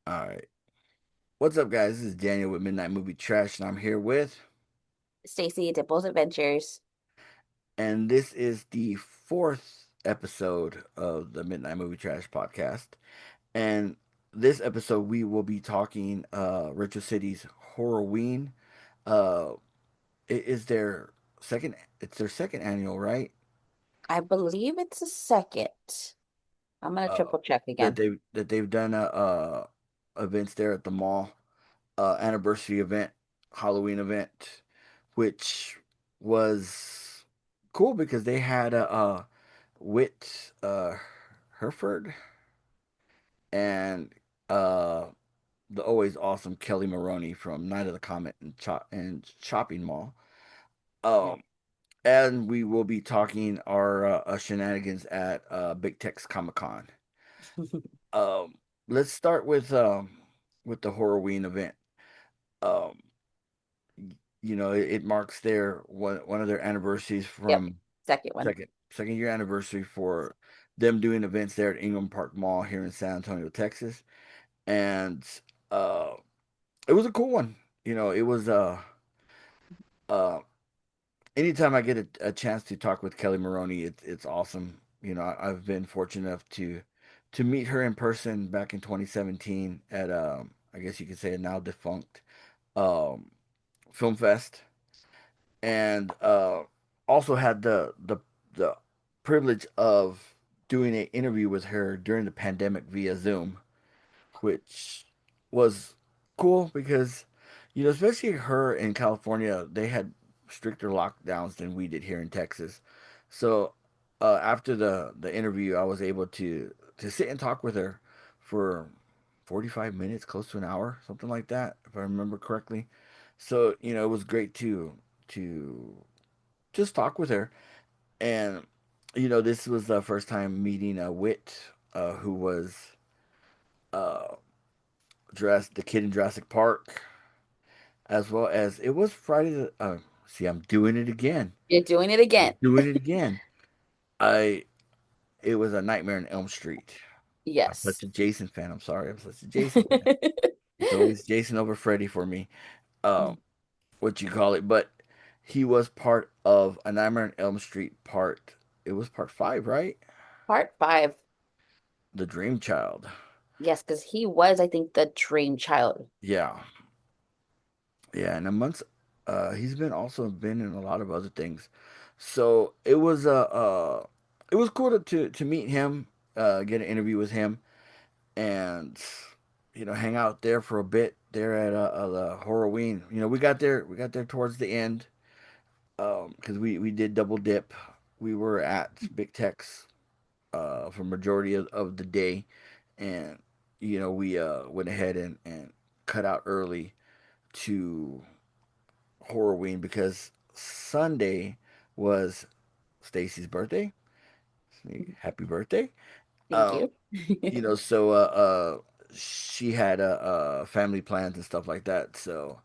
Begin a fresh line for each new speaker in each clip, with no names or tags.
All right. What's up, guys? This is Daniel with Midnight Movie Trash, and I'm here with,
Stacy Dipple's Adventures.
and this is the fourth episode of the Midnight Movie Trash podcast. And this episode, we will be talking Retro City's Horrorween. Uh, it is their second. It's their second annual, right?
I believe it's a second. I'm gonna
Uh,
triple check
that
again.
they've done events there at the mall. Anniversary event, Halloween event, which was cool because they had Wit Hereford and uh, the always awesome Kelly Maroney from Night of the Comet and Shopping Mall.
Yeah.
Um, and we will be talking our shenanigans at Big Tex Comic Con. Um, let's start with the Horrorween event. Um, it marks their one of their anniversaries
Yep.
from
Second one.
second year anniversary for them doing events there at Ingram Park Mall here in San Antonio, Texas. And uh it was a cool one. It was uh anytime I get a chance to talk with Kelly Maroney, it's awesome. I've been fortunate enough to meet her in person back in 2017 at I guess you could say a now defunct um film fest, and also had the privilege of doing an interview with her during the pandemic via Zoom, which was cool because especially her in California, they had stricter lockdowns than we did here in Texas. So after the interview, I was able to sit and talk with her for 45 minutes, close to an hour, something like that, if I remember correctly. So, it was great to just talk with her. And this was the first time meeting a Wit, who was uh the kid in Jurassic Park, as well as it was Friday see, I'm doing it again.
You're doing it again.
I'm doing it again. I It was a Nightmare on Elm Street. I'm such
Yes.
a Jason fan. I'm sorry. I'm such a Jason fan. It's always Jason over Freddy for me. Um, what you call it, but he was part of a Nightmare on Elm Street part. It was part five, right?
Part five.
The Dream Child.
Yes, because he was, I think, the dream child.
Yeah, yeah, and he's been in a lot of other things. So it was cool to meet him, get an interview with him, and hang out there for a bit there at the Horrorween. We got there towards the end, because we did double dip. We were at Big Tex for majority of the day, and we went ahead and cut out early to Horrorween because Sunday was Stacy's birthday. Happy birthday!
Thank
Um,
you.
so she had family plans and stuff like that. So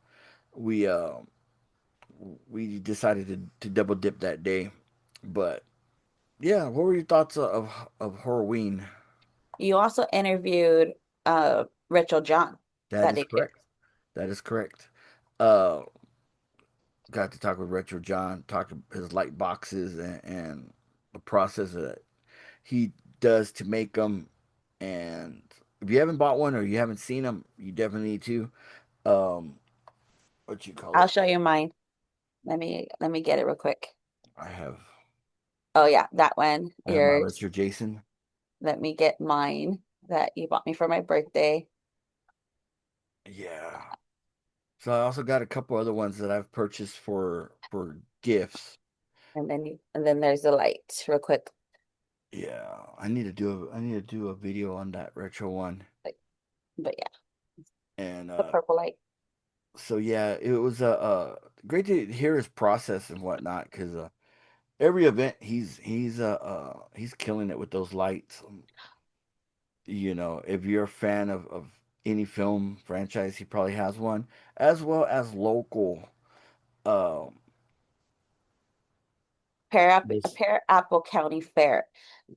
we uh, we decided to double dip that day. But yeah, what were your thoughts of Horrorween?
You also interviewed Rachel John
That
that
is
day too.
correct. That is correct. Uh, got to talk with Retro John, talk his light boxes and the process that he does to make them. And if you haven't bought one or you haven't seen them, you definitely need to. Um, what you call
I'll
it?
show you mine. Let me get it real quick.
I have
Oh yeah, that one,
I have my
yours.
Retro Jason.
Let me get mine that you bought me for my birthday.
Yeah. So I also got a couple other ones that I've purchased for gifts.
And then there's the light real quick.
Yeah, I need to do a video on that retro one.
Like, but yeah,
And
the purple light.
so yeah, it was great to hear his process and whatnot because every event he's killing it with those lights. If you're a fan of any film franchise, he probably has one, as well as local. Um, this
Pear Apple County Fair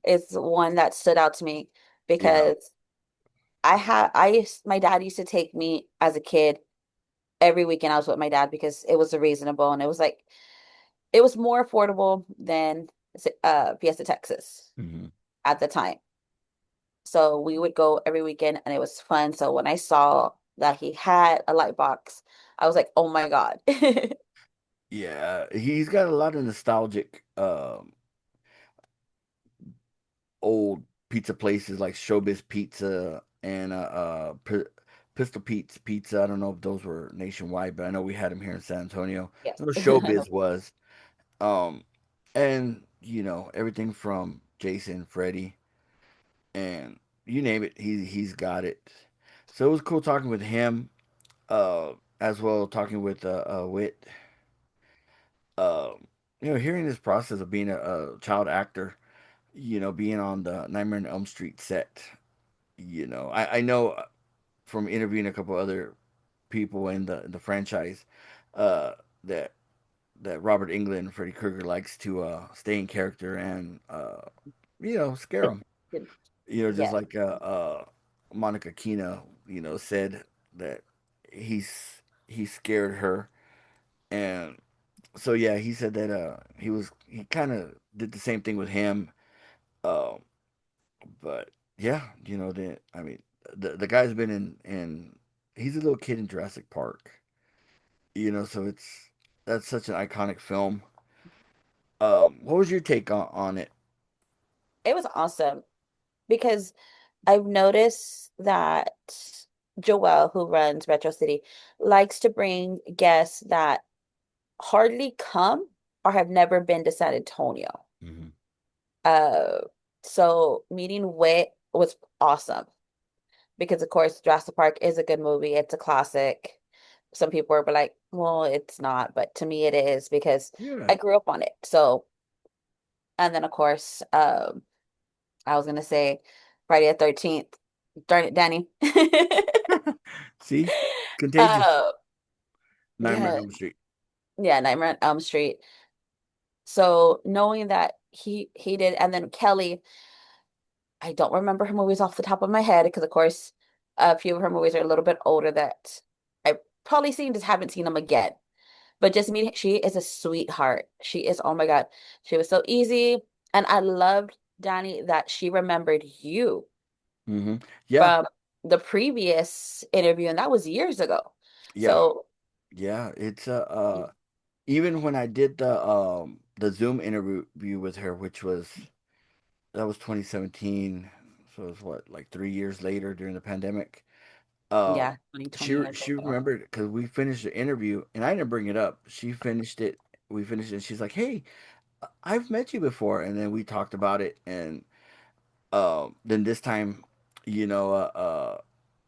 is one that stood out to me
Yeah,
because my dad used to take me as a kid every weekend. I was with my dad because it was reasonable and it was like it was more affordable than Fiesta Texas
Hmm.
at the time. So we would go every weekend and it was fun. So when I saw that he had a light box, I was like, oh my God.
Yeah, he's got a lot of nostalgic old pizza places like Showbiz Pizza and Pistol Pete's Pizza. I don't know if those were nationwide, but I know we had them here in San Antonio.
Yes.
I know Showbiz was. Um, and everything from Jason, Freddy, and you name it, he's got it. So it was cool talking with him, as well talking with Wit. Um, hearing this process of being a child actor, being on the Nightmare on Elm Street set. I know from interviewing a couple other people in the franchise, uh, that Robert Englund and Freddy Krueger likes to stay in character and scare them. Just
Yes.
like Monica Keena, said that he scared her, and so yeah, he said that he kind of did the same thing with him. Um, but yeah, I mean, the guy's been in he's a little kid in Jurassic Park, so that's such an iconic film. What was your take on it?
It was awesome because I've noticed that Joelle, who runs Retro City, likes to bring guests that hardly come or have never been to San Antonio.
Hmm.
Uh, so meeting Wit was awesome because, of course, Jurassic Park is a good movie. It's a classic. Some people were like, well, it's not, but to me it is because
You're
I
right.
grew up on it. So, and then of course, I was gonna say Friday the 13th. Darn it, Danny.
See, contagious.
Uh,
Nightmare on
yeah,
Elm Street.
yeah, Nightmare on Elm Street. So knowing that he did, and then Kelly, I don't remember her movies off the top of my head because, of course, a few of her movies are a little bit older that I probably seen, just haven't seen them again. But just meeting, she is a sweetheart. She is, oh my God, she was so easy, and I loved Danny that she remembered you
Hmm. Yeah,
from the previous interview, and that was years ago.
yeah,
So
yeah. It's even when I did the Zoom interview with her, which was that was 2017, so it was what, like 3 years later during the pandemic. Uh,
yeah, 2020 years
she
ago.
remembered because we finished the interview and I didn't bring it up. She finished it. We finished it. And she's like, "Hey, I've met you before," and then we talked about it. And then this time, you know, uh, uh,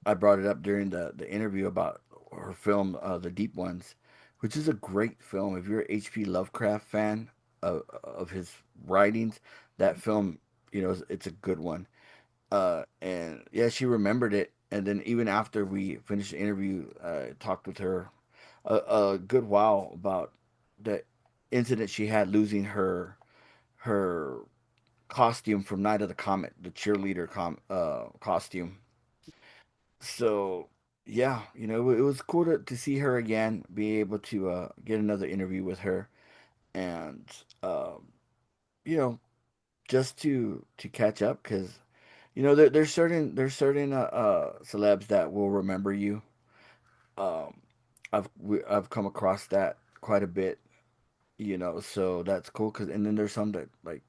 I brought it up during the interview about her film, The Deep Ones, which is a great film. If you're an H.P. Lovecraft fan of his writings, that film, it's a good one. And yeah, she remembered it. And then even after we finished the interview, talked with her a good while about the incident she had losing her costume from Night of the Comet, the cheerleader costume. So yeah, it was cool to see her again, be able to get another interview with her, and um, you know just to catch up because there's certain celebs that will remember you. Um, I've come across that quite a bit, so that's cool. And then there's some that like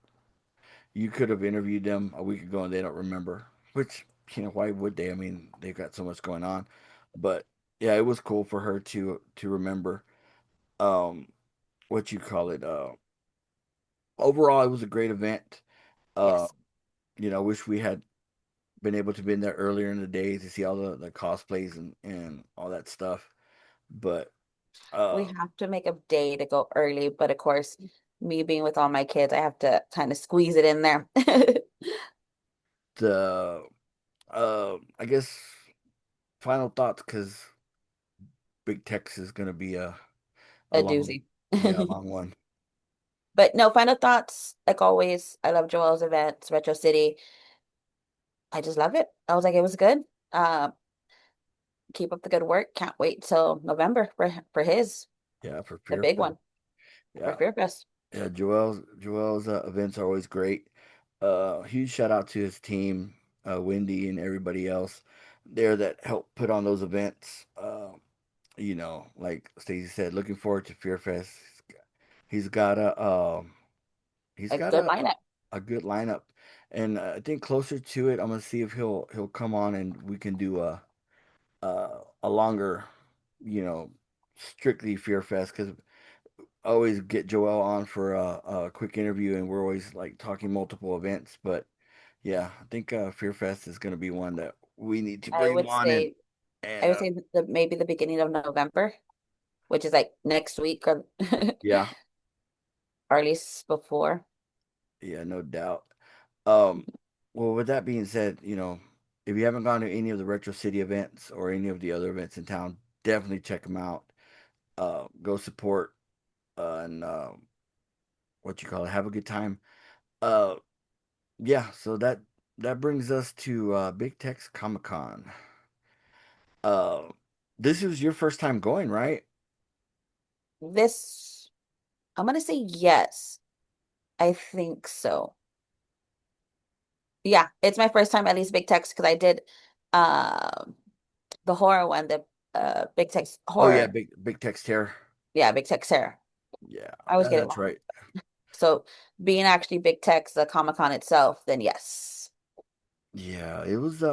you could have interviewed them a week ago and they don't remember, which why would they? I mean, they've got so much going on, but yeah, it was cool for her to remember. Um, what you call it? Overall, it was a great event. Uh,
Yes,
I wish we had been able to been there earlier in the day to see all the cosplays and all that stuff. But
we
uh,
have to make a day to go early, but of course, me being with all my kids, I have to kind of squeeze it in there.
the I guess final thoughts because Big Tex is gonna be a
A
long,
doozy.
yeah, a long one.
But no, final thoughts. Like always, I love Joel's events, Retro City. I just love it. I was like, it was good. Uh, keep up the good work. Can't wait till November for his
Yeah, for
the
Fear
big
Fest.
one for
Yeah,
Fear Fest.
yeah. Joel's events are always great. Huge shout out to his team, Wendy and everybody else there that helped put on those events. Like Stacey said, looking forward to Fear Fest. He's got a he's
A
got
good lineup.
a good lineup, and I think closer to it, I'm gonna see if he'll come on and we can do a longer, you know, strictly Fear Fest because I always get Joel on for a quick interview and we're always like talking multiple events. But yeah, I think Fear Fest is gonna be one that we need to
I
bring him
would
on and
say I
and
would say maybe the beginning of November, which is like next week or
yeah,
or at least before.
yeah, no doubt. Um, well, with that being said, if you haven't gone to any of the Retro City events or any of the other events in town, definitely check them out. Go support and what you call it, have a good time. Uh, yeah, so that brings us to Big Tex Comic Con. Uh, this was your first time going, right?
This I'm gonna say yes. I think so. Yeah, it's my first time at least Big Tex because I did the horror one, the Big Tex
Oh yeah,
horror.
Big Tex Terror.
Yeah, Big Tex Sarah.
Yeah,
I always get it
that's
wrong.
right.
So being actually Big Tex, the Comic Con itself, then yes.
Yeah, it was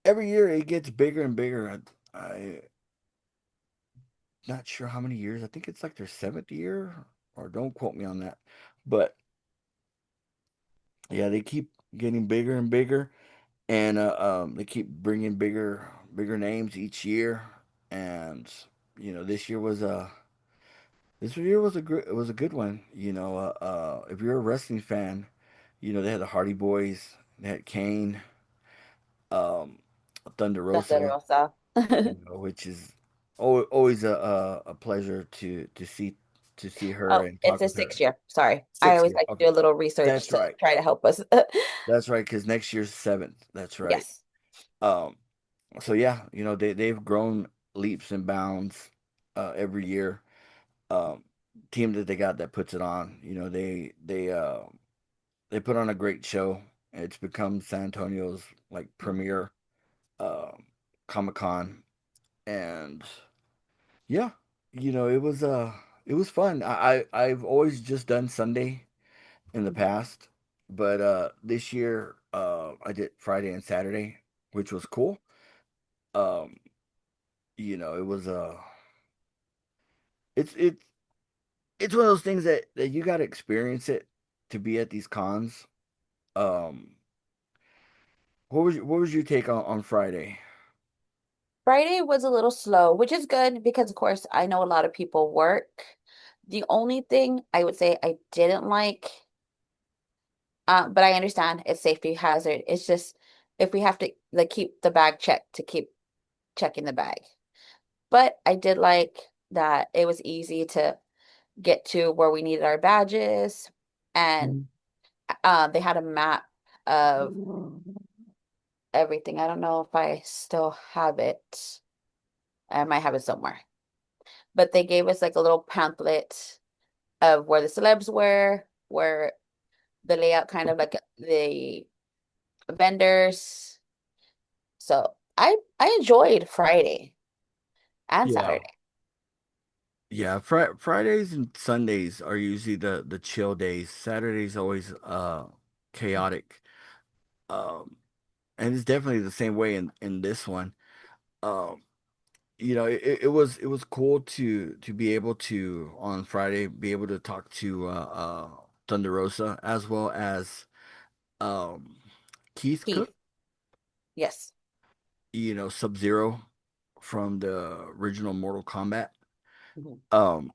every year it gets bigger and bigger. I not sure how many years. I think it's like their seventh year, or don't quote me on that. But yeah, they keep getting bigger and bigger, and they keep bringing bigger names each year. And this year was a good one. If you're a wrestling fan, they had the Hardy Boys, they had Kane, um, Thunder
Thunder
Rosa,
Rosa.
which is always a pleasure to see her
Oh,
and
it's
talk
a
with her.
6 year. Sorry. I
Sixth
always
year.
like to
Okay.
do a little research
That's
to
right.
try to help us.
That's right, because next year's seventh. That's right.
Yes.
Um, so yeah, they've grown leaps and bounds every year. Um, team that they got that puts it on, they put on a great show. It's become San Antonio's like premier uh, Comic Con, and yeah, it was fun. I've always just done Sunday in the
Mhm.
past, but this year I did Friday and Saturday, which was cool. Um, it was it's it's it's one of those things that you got to experience it to be at these cons. Um, what was your take on Friday?
Friday was a little slow, which is good because, of course, I know a lot of people work. The only thing I would say I didn't like, but I understand it's safety hazard. It's just if we have to like keep the bag checked to keep checking the bag. But I did like that it was easy to get to where we needed our badges, and
Mhm.
they had a map of everything. I don't know if I still have it. I might have it somewhere. But they gave us like a little pamphlet of where the celebs were, where the layout kind of like the vendors. So I enjoyed Friday and
Yeah.
Saturday.
Yeah, Fridays and Sundays are usually the chill days. Saturdays always chaotic. Um and it's definitely the same way in this one. Um it was cool to be able to on Friday be able to talk to Thunder Rosa as well as um Keith
Keith,
Cook,
yes.
Sub-Zero from the original Mortal Kombat.
Mhm.
Um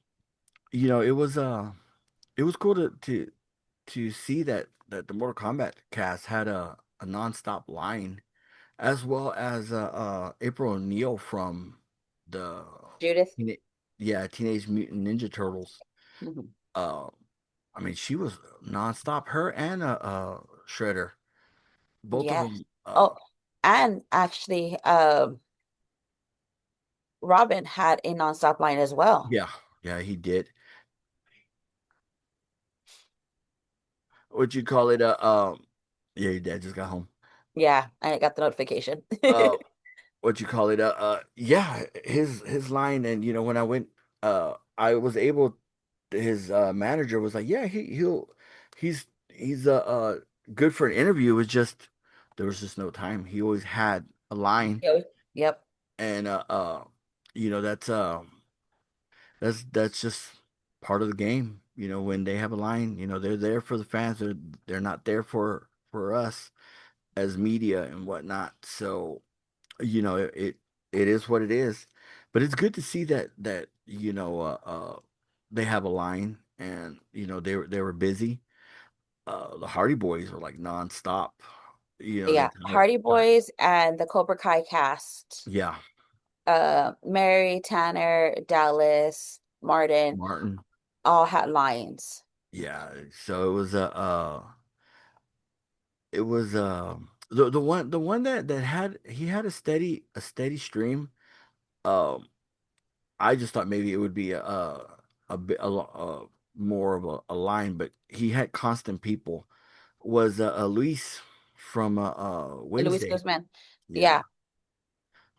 it was cool to see that the Mortal Kombat cast had a nonstop line, as well as April O'Neil from the
Judith.
Teena- yeah, Teenage Mutant Ninja Turtles.
Mhm.
Uh, I mean, she was nonstop. Her and Shredder, both of
Yeah.
them.
Oh, And actually, Robin had a nonstop line as well.
Yeah, yeah, he did. What you call it? Yeah, your dad just got home.
Yeah, I got the notification.
Uh, what you call it? Yeah, his line, and when I went, I was able. His manager was like, yeah, he's good for an interview. It was just there was just no time. He always had a line,
Yep.
and you know that's that's just part of the game. When they have a line, they're there for the fans. They're not there for us as media and whatnot. So it is what it is. But it's good to see that they have a line, and they were busy. The Hardy Boys were like nonstop. The
Yeah. Hardy Boys and the Cobra Kai cast.
yeah,
Mary, Tanner, Dallas, Martin,
Martin.
all had lines.
Yeah, so it was the one that had he had a steady stream. Um, I just thought maybe it would be a bit more of a line, but he had constant people. Was Luis from
Luis
Wednesday?
Guzman.
Yeah,
Yeah.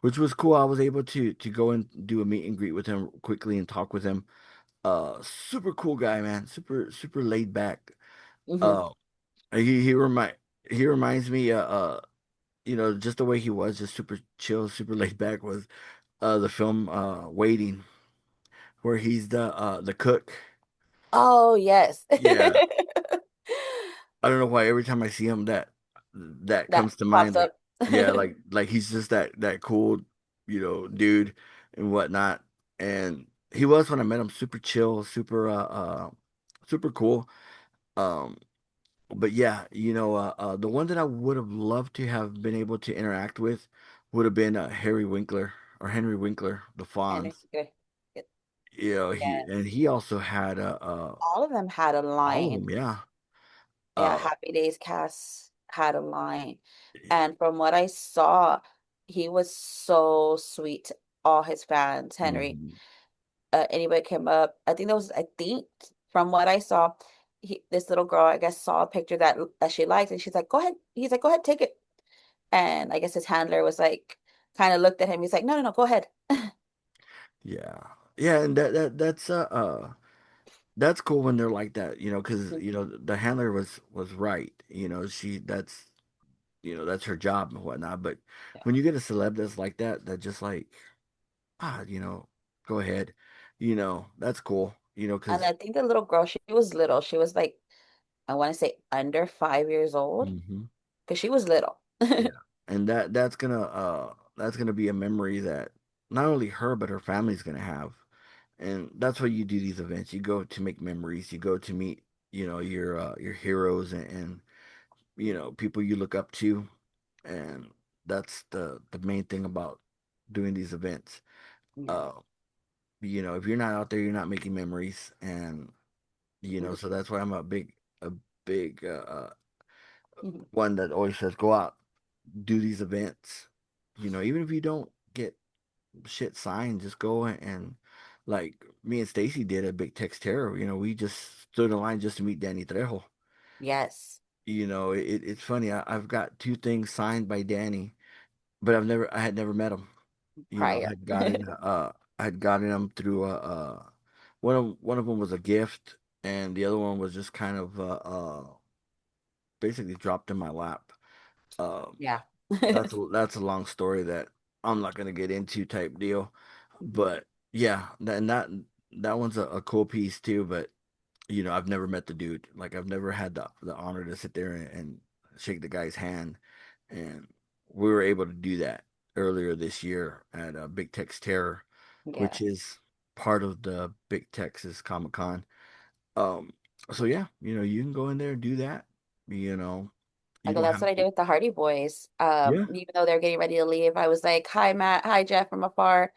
which was cool. I was able to go and do a meet and greet with him quickly and talk with him. Super cool guy, man. Super super laid back.
Hmm.
Uh, he reminds me just the way he was, just super chill, super laid back, was the film Waiting, where he's the cook.
Oh, yes.
Yeah, I don't know why every time I see him that
That
comes to
pops
mind. Like,
up.
yeah, like he's just that cool, dude and whatnot. And he was, when I met him, super chill, super cool. Um, but yeah, the one that I would have loved to have been able to interact with would have been Harry Winkler, or Henry Winkler, the
And
Fonz.
it's good. Good.
He
Yes.
he also had
All of them had a
all of
line.
them, yeah.
Yeah,
Uh,
Happy Days cast had a line. And from what I saw, he was so sweet to all his fans, Henry.
mhm.
Anybody came up, I think from what I saw, this little girl, I guess, saw a picture that she liked, and she's like, go ahead. He's like, go ahead, take it. And I guess his handler was like, kind of looked at him. He's like, no, no, no, go ahead.
Yeah. Yeah, and that's cool when they're like that, because the handler was right. That's her job and whatnot. But
Yeah.
when you get a celeb that's like that just like, go ahead, that's cool,
And
because
I think the little girl, she was little. She was like, I want to say under 5 years old because she was little.
yeah, and that's gonna be a memory that not only her but her family's gonna have. And that's why you do these events. You go to make memories. You go to meet, your heroes, and people you look up to, and that's the main thing about doing these events.
Yeah.
Uh, if you're not out there, you're not making memories, and so that's why I'm a big
Mhm.
one that always says go out, do these events. Even if you don't get shit signed, just go and like me and Stacy did at Big Tex Terror. We just stood in line just to meet Danny Trejo.
Yes.
It's funny. I've got two things signed by Danny, but I had never met him. I
Prior.
had gotten them through one of them was a gift, and the other one was just kind of basically dropped in my lap. Um,
Yeah.
that's a long story that I'm not gonna get into type deal. But yeah, that one's a cool piece too. But I've never met the dude. Like, I've never had the honor to sit there and shake the guy's hand, and we were able to do that earlier this year at Big Tex Terror, which
Yeah.
is part of the Big Texas Comic Con. Um, so yeah, you can go in there and do that. You know, you
Like,
don't
that's
have
what I did
to.
with the Hardy Boys.
Yeah.
Even though they're getting ready to leave, I was like, "Hi, Matt. Hi, Jeff," from afar.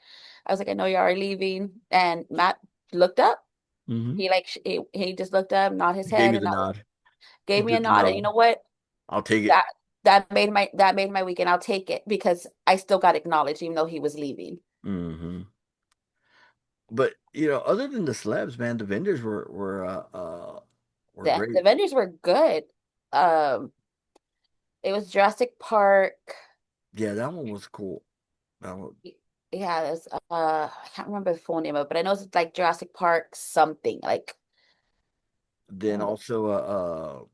I was like, "I know you are leaving," and Matt looked up.
Hmm.
He just looked up, nodded his
Gave
head,
me
and
the
I was,
nod.
gave me a
Good to
nod. And you
know.
know what?
I'll take
That
it.
that made my weekend. I'll take it because I still got acknowledged even though he was leaving.
Hmm. But other than the celebs, man, the vendors were
The
great.
vendors were good. Um, it was Jurassic Park.
Yeah, that one was cool. That one.
Yeah, I can't remember the full name of it, but I know it's like Jurassic Park something. Like
Then
uh,
also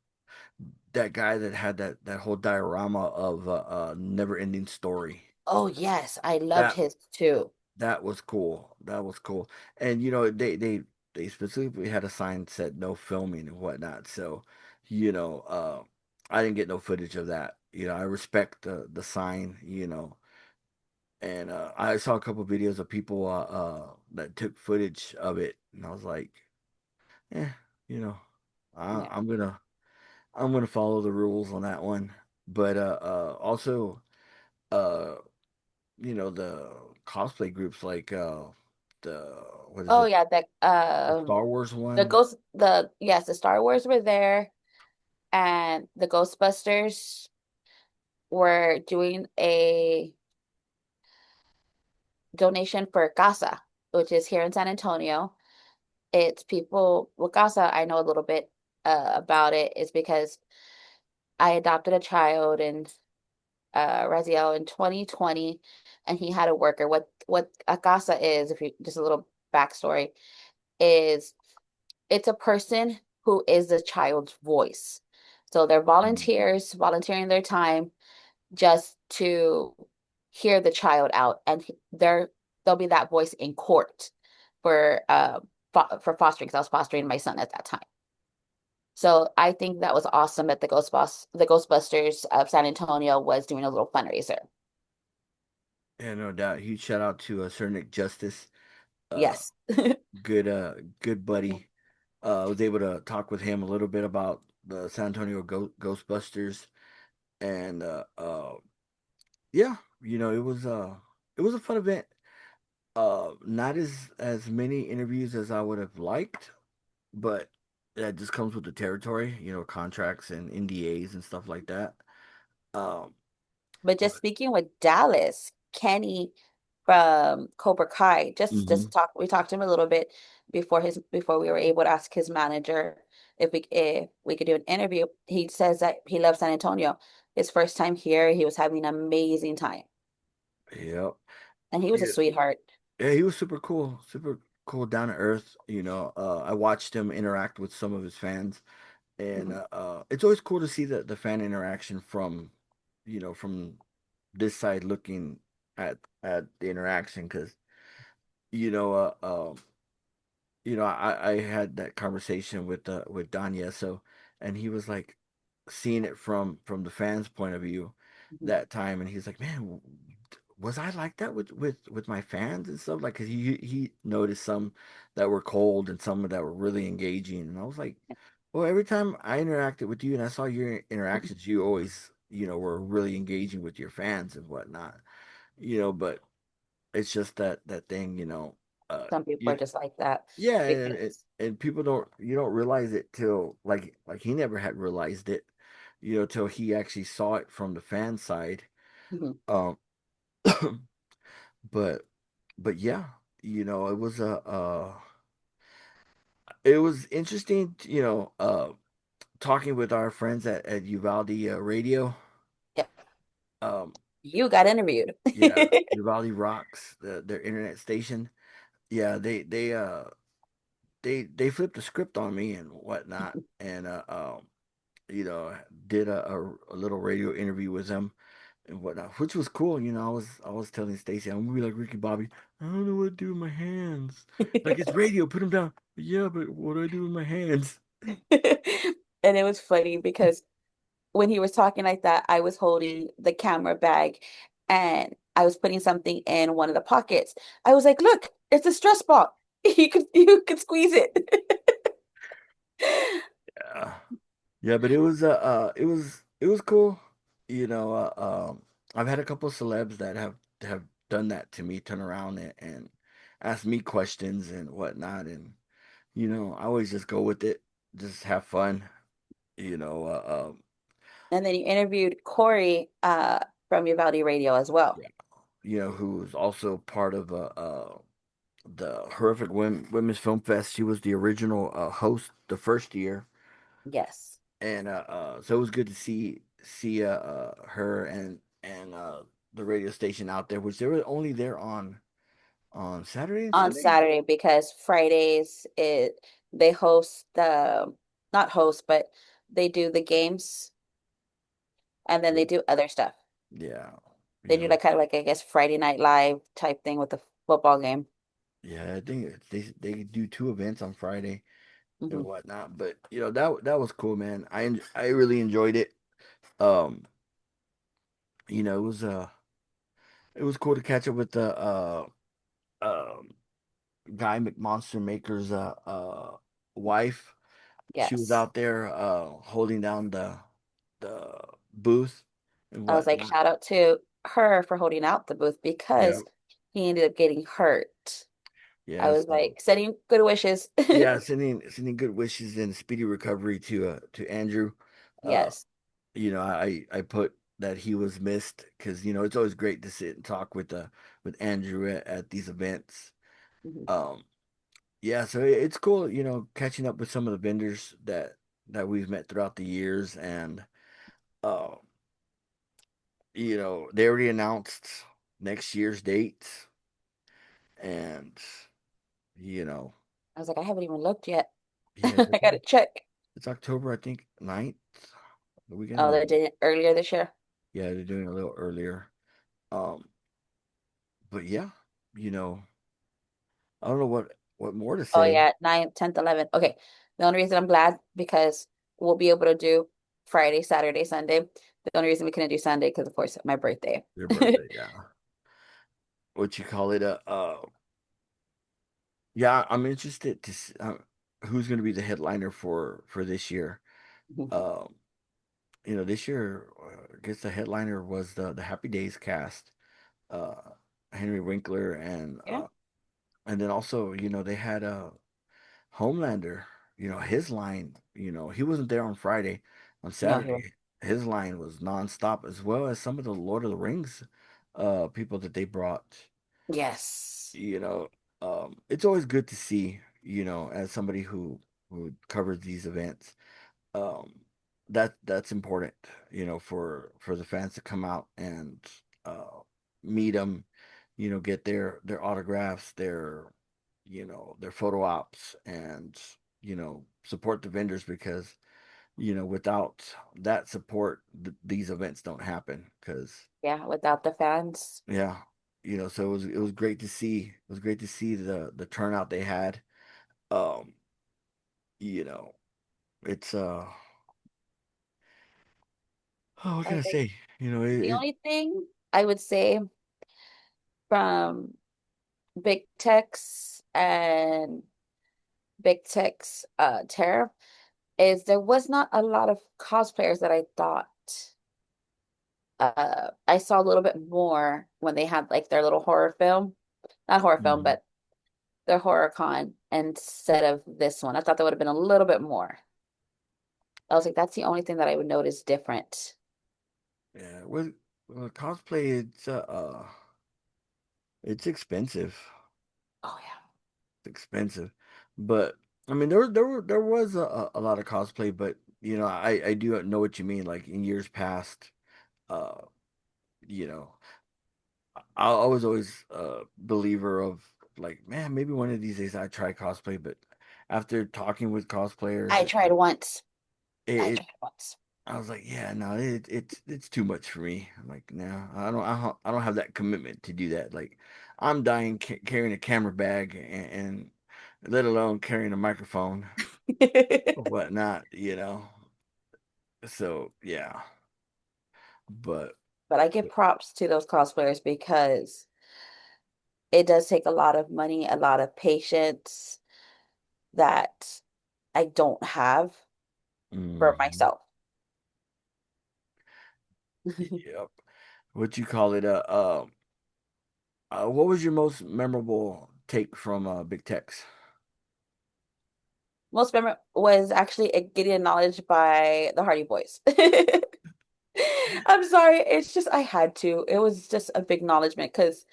that guy that had that whole diorama of never ending story.
oh yes, I loved
That
his too.
that was cool. That was cool. And they specifically had a sign that said no filming and whatnot. So, you know, uh I didn't get no footage of that. I respect the sign, and I saw a couple videos of people that took footage of it, and I was like, eh, you know, I,
Yeah.
I'm gonna follow the rules on that one. But also uh the cosplay groups like the what is
Oh
it?
yeah,
The Star Wars
the
one.
ghost the yes, the Star Wars were there and the Ghostbusters were doing a donation for Casa, which is here in San Antonio. It's people with Casa, I know a little bit about it is because I adopted a child in Raziel in 2020 and he had a worker. What a Casa is, if you just a little backstory, is it's a person who is the child's voice. So they're
Mm.
volunteers volunteering their time just to hear the child out, and they'll be that voice in court for for fostering, because I was fostering my son at that time. So I think that was awesome that the Ghostbusters of San Antonio was doing a little fundraiser.
Yeah, no doubt. Huge shout out to Sir Nick Justice. Uh,
Yes.
good buddy. I was able to talk with him a little bit about the San Antonio Ghostbusters, and yeah, it was a fun event. Not as many interviews as I would have liked, but that just comes with the territory, contracts and NDAs and stuff like that. Um,
But
but
just speaking with Dallas, Kenny from Cobra Kai,
hmm
we talked to him a little bit before we were able to ask his manager if we could do an interview. He says that he loves San Antonio. His first time here, he was having an amazing time.
yeah,
And he was a
yeah,
sweetheart.
yeah, he was super cool, down to earth. I watched him interact with some of his fans, and
Mhm.
it's always cool to see the fan interaction from this side looking at the interaction because you know uh, um I had that conversation with Danya, so and he was like seeing it from the fans' point of view
Mhm.
that time, and he's like, man, was I like that with my fans and stuff? Like, 'cause he noticed some that were cold and some that were really engaging, and I was like, well, every time I interacted with you and I saw your interactions, you always were really engaging with your fans and whatnot, but it's just that thing,
Some people are
you
just like that
yeah,
because
and people don't realize it till like he never had realized it, till he actually saw it from the fan side.
mhm.
Um, but yeah, it was interesting, talking with our friends at Uvalde Radio.
Yep,
Um,
you got interviewed.
yeah, Uvalde Rocks, their internet station. Yeah, they flipped the script on me and whatnot, and you know, did a little radio interview with them and whatnot, which was cool. I was telling Stacy, I'm gonna be like Ricky Bobby. I don't know what to do with my hands. Like it's radio, put them down. Yeah, but what do I do with my hands?
And it was funny because when he was talking like that, I was holding the camera bag and I was putting something in one of the pockets. I was like, look, it's a stress ball. You could squeeze it.
Yeah, yeah, but it was cool. You know, I've had a couple of celebs that have done that to me, turn around and ask me questions and whatnot, and I always just go with it, just have fun. You know,
And then you interviewed Corey from Uvalde Radio as well.
Yeah. Who was also part of the Horrific Women's Film Fest. She was the original host the first year,
Yes.
and so it was good to see her and the radio station out there, which they were only there on Saturday and
On
Sunday.
Saturday because Fridays they host not host, but they do the games and then
Yeah,
they do other stuff.
yeah,
They do like kind of like I guess Friday Night Live type thing with the football game.
yeah. I think they do two events on Friday and
Hmm.
whatnot. But that was cool, man. I really enjoyed it. Um, it was cool to catch up with the um Guy McMonster Maker's wife. She was
Yes.
out there holding down the booth and
I was like,
whatnot.
shout out to her for holding out the booth
Yeah,
because he ended up getting hurt. I
yeah.
was
So
like, sending good wishes.
yeah, sending good wishes and speedy recovery to Andrew. Uh,
Yes.
I put that he was missed because it's always great to sit and talk with Andrew at these events.
Mhm.
Um, yeah, so it's cool, catching up with some of the vendors that we've met throughout the years, and uh, they already announced next year's dates, and you know,
I was like, I haven't even looked yet.
yeah,
I gotta check.
it's October, I think, 9th, the weekend of
Oh,
the
they did it earlier this year.
yeah, they're doing it a little earlier. Um, but yeah, you know, I don't know what more to
Oh
say.
yeah, 9th, 10th, 11th. Okay. The only reason I'm glad because we'll be able to do Friday, Saturday, Sunday. The only reason we couldn't do Sunday because of course my birthday.
Your birthday, yeah. What you call it? Yeah, I'm interested to who's going to be the headliner for this year. Um, this year, I guess the headliner was the Happy Days cast, uh, Henry Winkler,
Yeah.
and then also, they had Homelander. His line. He wasn't there on Friday. On
No, he was.
Saturday, his line was nonstop, as well as some of the Lord of the Rings people that they brought.
Yes.
you know, it's always good to see, as somebody who covers these events, um, that's important, for the fans to come out and meet them, get their autographs, their photo ops, and support the vendors because without that support, these events don't happen because
Yeah, without the fans.
yeah, so it was great to see. It was great to see the turnout they had. Um, you know, it's oh, what
I
can I
was like,
say?
the only thing I would say from Big Tex and Big Tex Terror is there was not a lot of cosplayers that I thought I saw a little bit more when they had like their little horror film. Not horror film,
Mhm.
but their horror con instead of this one. I thought there would have been a little bit more. I was like, that's the only thing that I would notice different.
Yeah, with cosplay, it's expensive.
Oh yeah.
It's expensive, but I mean, there was a lot of cosplay, but I do know what you mean. Like in years past, uh, you know. I was always a believer of like, man, maybe one of these days I try cosplay, but after talking with cosplayers,
I tried once. I
it
tried once.
I was like, yeah, no, it's too much for me. I'm like, no, I don't have that commitment to do that. Like, I'm dying carrying a camera bag and let alone carrying a microphone or whatnot. So yeah, but
But I give props to those cosplayers because it does take a lot of money, a lot of patience that I don't have for
mhm.
myself.
Yep. What you call it? What was your most memorable take from Big Tex?
Most memorable was actually getting acknowledged by the Hardy Boys. I'm sorry. It's just I had to. It was just a big acknowledgement because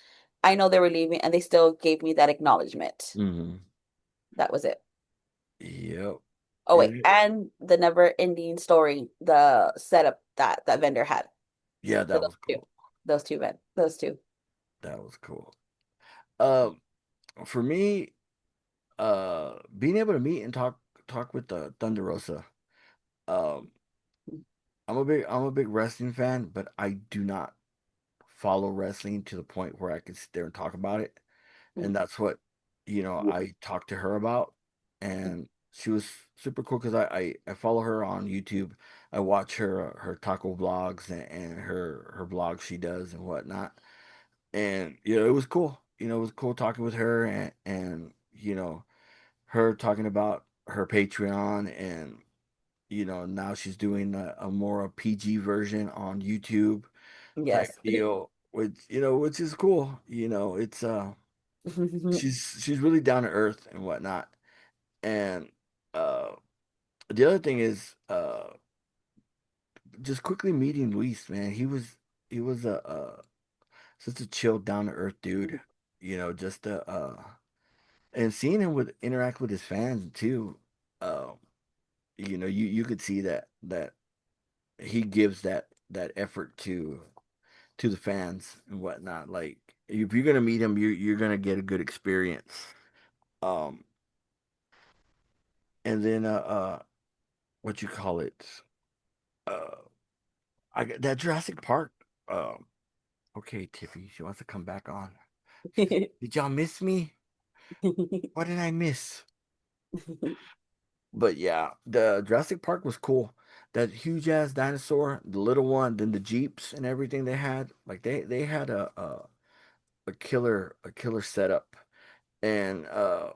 I know they were leaving and they still gave me that acknowledgement.
Hmm.
That was it.
Yep.
Oh wait,
And
and the never ending story, the setup that that vendor had
yeah,
for
that
those
was
two.
cool.
Those two.
That was cool. Um, for me, being able to meet and talk with the Thunder Rosa. Um, I'm a big wrestling fan, but I do not follow wrestling to the point where I can sit there and talk about it. And that's what, I talked to her about. And she was super cool because I follow her on YouTube. I watch her taco vlogs and her vlogs she does and whatnot. And it was cool. It was cool talking with her and her talking about her Patreon and now she's doing a more PG version on YouTube type
Yes.
deal, which is cool. It's she's really down to earth and whatnot. And uh the other thing is just quickly meeting Luis, man. He was a such a chill, down to earth dude. Just and seeing him with interact with his fans too. Uh, you could see that he gives that effort to the fans and whatnot. Like if you're gonna meet him, you're gonna get a good experience. Um, and then what you call it? Uh, I got that Jurassic Park. Um, okay, Tiffy, she wants to come back on. She goes, did y'all miss me? What did I miss? But yeah, the Jurassic Park was cool. That huge ass dinosaur, the little one, then the Jeeps and everything they had. Like they had a killer setup. And a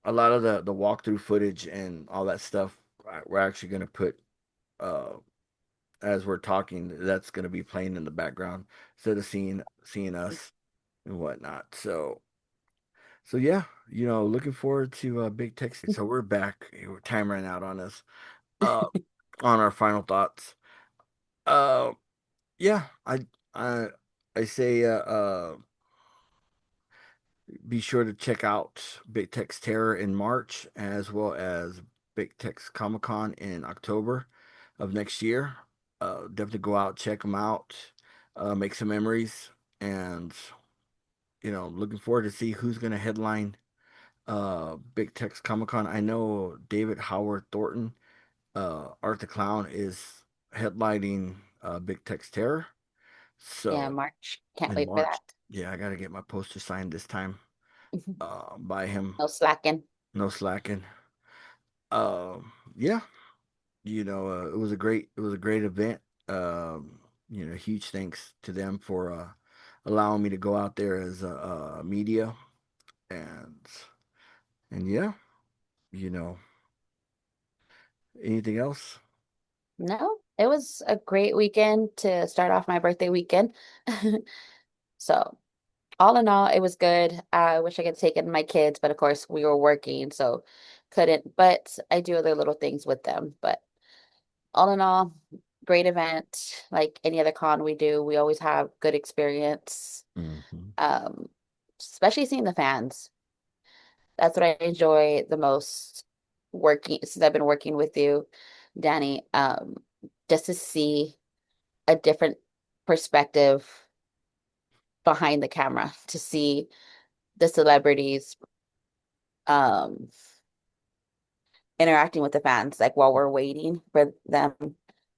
lot of the walkthrough footage and all that stuff we're actually going to put uh as we're talking, that's going to be playing in the background instead of seeing us and whatnot. So yeah, looking forward to Big Texas. So we're back. Time ran out on us. uh on our final thoughts. uh yeah, I I say be sure to check out Big Tex Terror in March, as well as Big Tex Comic Con in October of next year. Definitely go out, check them out, make some memories, and looking forward to see who's gonna headline Big Tex Comic Con. I know David Howard Thornton, Art the Clown, is headlining Big Tex Terror.
Yeah,
So
March. Can't
in
wait for
March,
that.
yeah, I gotta get my poster signed this time by him.
No slacking.
No slacking. Yeah, it was a great event. Huge thanks to them for allowing me to go out there as a media and yeah, you know, anything else?
No, it was a great weekend to start off my birthday weekend. So, all in all, it was good. I wish I could take in my kids, but of course, we were working, so couldn't. But I do other little things with them. But all in all, great event. Like any other con we do, we always have good experience.
Hmm.
Um, Especially seeing the fans. That's what I enjoy the most working since I've been working with you, Danny. Just to see a different perspective behind the camera, to see the celebrities um interacting with the fans, like while we're waiting for them,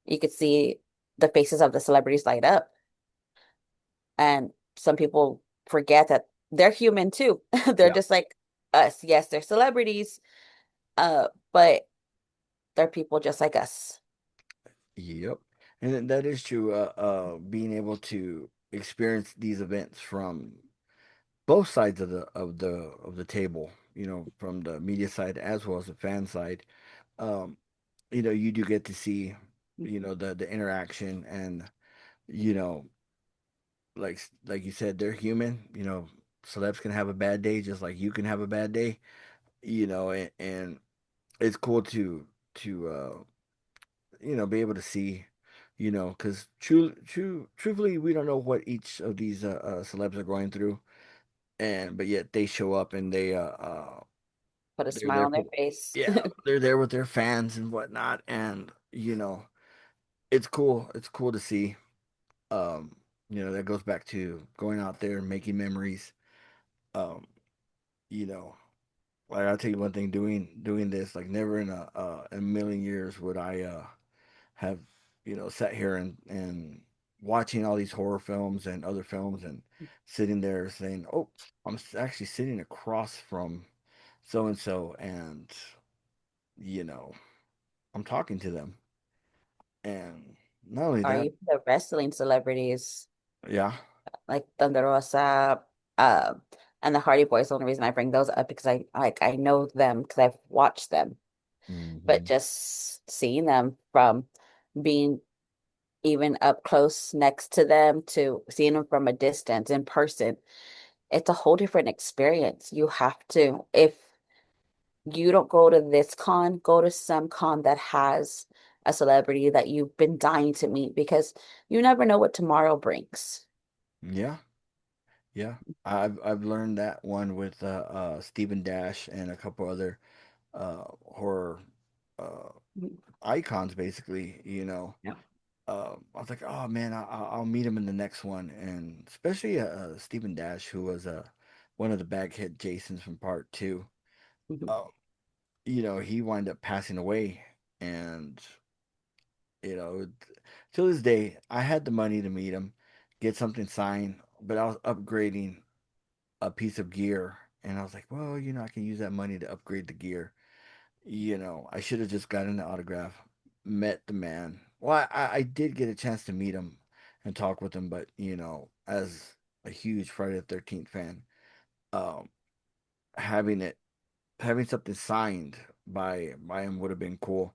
you could see the faces of the celebrities light up. And some people forget that they're human too. They're
Yeah.
just like us. Yes, they're celebrities, but they're people just like us.
Yep. And that is true. Being able to experience these events from both sides of the table, from the media side as well as the fan side. um, you do get to see, the interaction and, you know, like you said, they're human. Celebs can have a bad day just like you can have a bad day, and it's cool to be able to see, because truthfully, we don't know what each of these celebs are going through, and but yet they show up and
Put a
they're
smile
there
on their
for,
face.
yeah, they're there with their fans and whatnot, and it's cool. It's cool to see. Um, that goes back to going out there and making memories. Um, you know, like I'll tell you one thing, doing this, like never in a million years would I have sat here and watching all these horror films and other films and sitting there saying, "Oh, actually sitting across from so and so, and you know, I'm talking to them." And not only
Or
that,
even the wrestling celebrities
yeah,
like Thunder Rosa, um, and the Hardy Boys. The only reason I bring those up because I know them because I've watched them. But
hmm,
just seeing them from being even up close next to them to seeing them from a distance in person, it's a whole different experience. You have to, if you don't go to this con, go to some con that has a celebrity that you've been dying to meet because you never know what tomorrow brings.
yeah, yeah. I've learned that one with Stephen Dash and a couple other horror uh, icons, basically.
Yeah.
I was like, oh man, I'll meet him in the next one, and especially Stephen Dash, who was one of the Baghead Jasons from Part Two.
Mhm.
Um, he wound up passing away, and you know, till this day, I had the money to meet him, get something signed, but I was upgrading a piece of gear, and I was like, well, I can use that money to upgrade the gear. I should have just gotten the autograph, met the man. Well, I did get a chance to meet him and talk with him, but as a huge Friday the 13th fan, um, having it, having something signed by him would have been cool.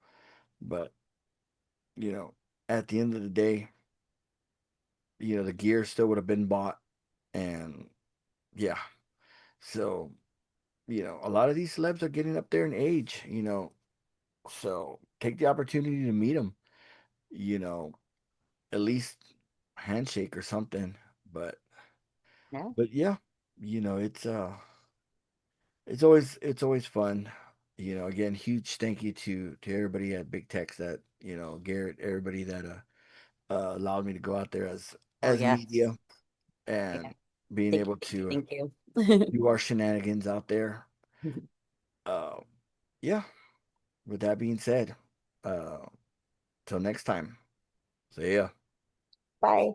But you know, at the end of the day, the gear still would have been bought, and yeah. So a lot of these celebs are getting up there in age. So take the opportunity to meet them. You know, at least handshake or something. But
Yeah.
but yeah, it's always fun. Again, huge thank you to everybody at Big Tex that, Garrett, everybody that allowed me to go out there
Oh,
as
yes.
media
Yeah.
and being
Thank
able
you.
to
Thank you. Thank
do our shenanigans out there.
you.
Uh, yeah, with that being said, uh till next time. See ya.
Bye.